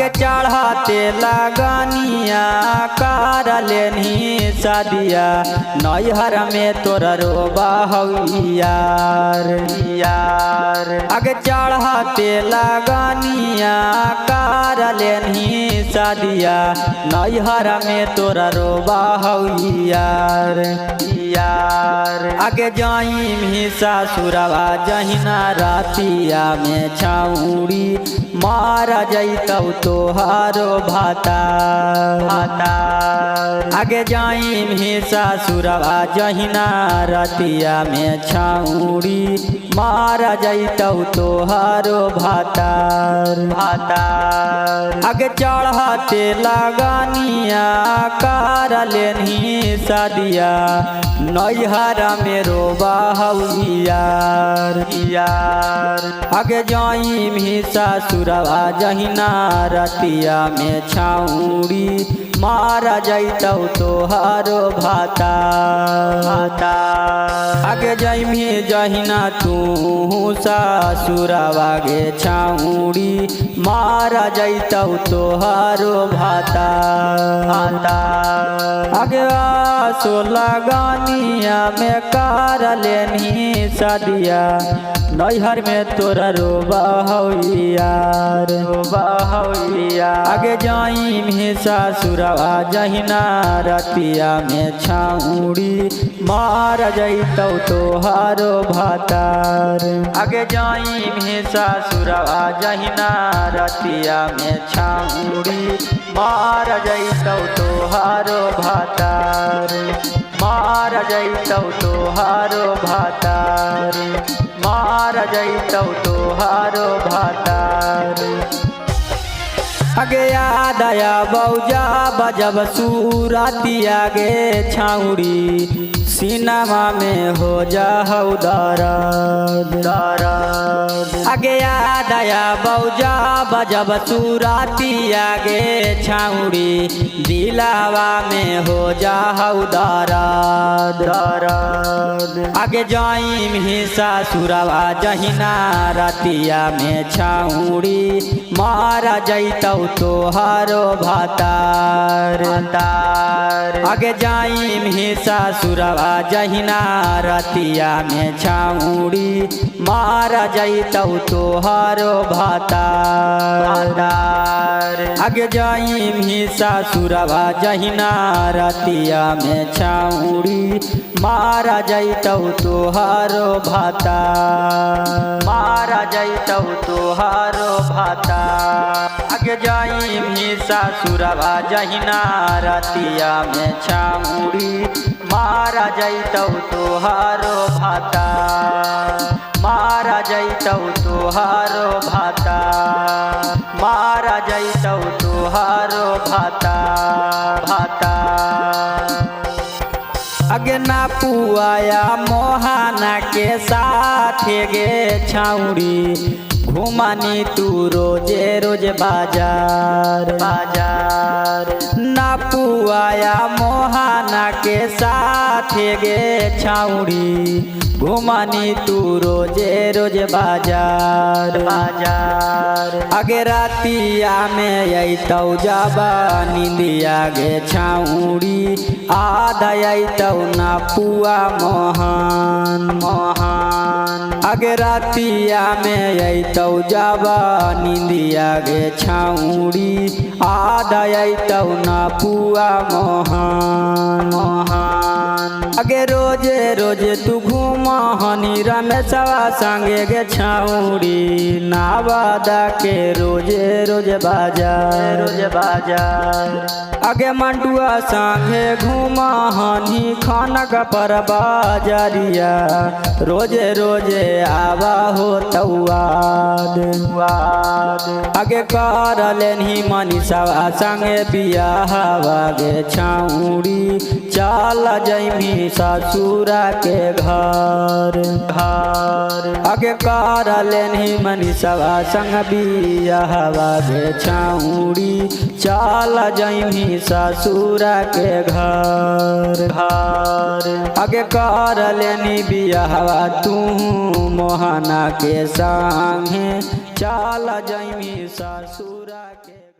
आगे चढ़ाते लगनिया कर लेनी शादिया नैहर में तोरा रोबा यार यार। आगे चढ़ाते लगनिया कर लेनी शादिया नैहर में तोरा रोबा यार यार। आगे जाई भी सासुरवा जहिना रातिया में छाउड़ी मारा जैतौ तोहारो भातार। आगे जाई भी सासुरवा जहिना रातिया में छाउड़ी मारा जैतौ तोहारो भातार। आगे चढ़ाते लगनिया कर लेनी शादिया नैहर में रोबा यार यार। आगे जाई भी सासुरवा जहिना रतिया में छाउड़ी मारा जैतौ तोहारो भातार। आगे जाइमी जहिना तू सासुरवा गे छाउड़ी मारा जैतौ तोहारो भातार। आगे आसो लगनिया में कर लेनी शादिया नैहर में तोरा रोबा यार रोबा यार। आगे जाई भी सासुरवा जहिना रतिया में छाउड़ी मार जैतौ तोहारो भातार। आगे जाई भी सासुरवा जहिना रतिया में छाउड़ी मार जैतौ तोहारो भातार। मार जैतौ तोहारो भातार। मार जैतौ तोहारो भातार। आगे याद आया बौजा बजब सूरतिया गे छाउड़ी सिनेमा में हो जाहौ दर्द। आगे याद आया बौजा बजब सूरतिया गे छाउड़ी दिलावा में हो जाहौ दर्द। आगे जाई भी सासुरवा जहिना रतिया में छाउड़ी मारा जैतौ तोहारो भातार। आगे जाई भी सासुरवा जहिना रतिया में छाउड़ी मारा जैतौ तोहारो भातार। आगे जाई भी सासुरवा जहिना रतिया में छाउड़ी मारा जैतौ तोहारो भातार। मारा जैतौ तोहारो भातार। आगे जाई भी सासुरवा जहिना रतिया में छाउड़ी मारा जैतौ तोहारो भातार। मारा जैतौ तोहारो भातार। मारा जैतौ तोहारो भातार। आगे ना पुआया मोहाना के साथ गे छाउड़ी घुमानी तू रोजे रोज बाजार। ना पुआया मोहाना के साथ गे छाउड़ी घुमानी तू रोजे रोज बाजार। आगे रातिया में अतौ जाबा निंदिया गे छाउड़ी आधा अतौ ना पुआ मोहन। आगे रातिया में अतौ जाबा निंदिया गे छाउड़ी आधा अतौ ना पुआ मोहन। आगे रोजे रोजे तू घूमा हनी रमेशवा संगे गे छाउड़ी नावादा के रोजे रोज बाजार। आगे मंटुआ संगे घूमा हनी खाना का पर बाजारिया रोजे रोजे आवा हो तौवाद। आगे कर लेनी मनीषावा संगे बियाहवा गे छाउड़ी चल जइमी ससुरा के घर। आगे कर लेनी मनीषावा संग बियाहवा गे छाउड़ी चल जइमी ससुरा के घर। आगे कर लेनी बियाहवा तू मोहना के संगे चल जइमी ससुरा के।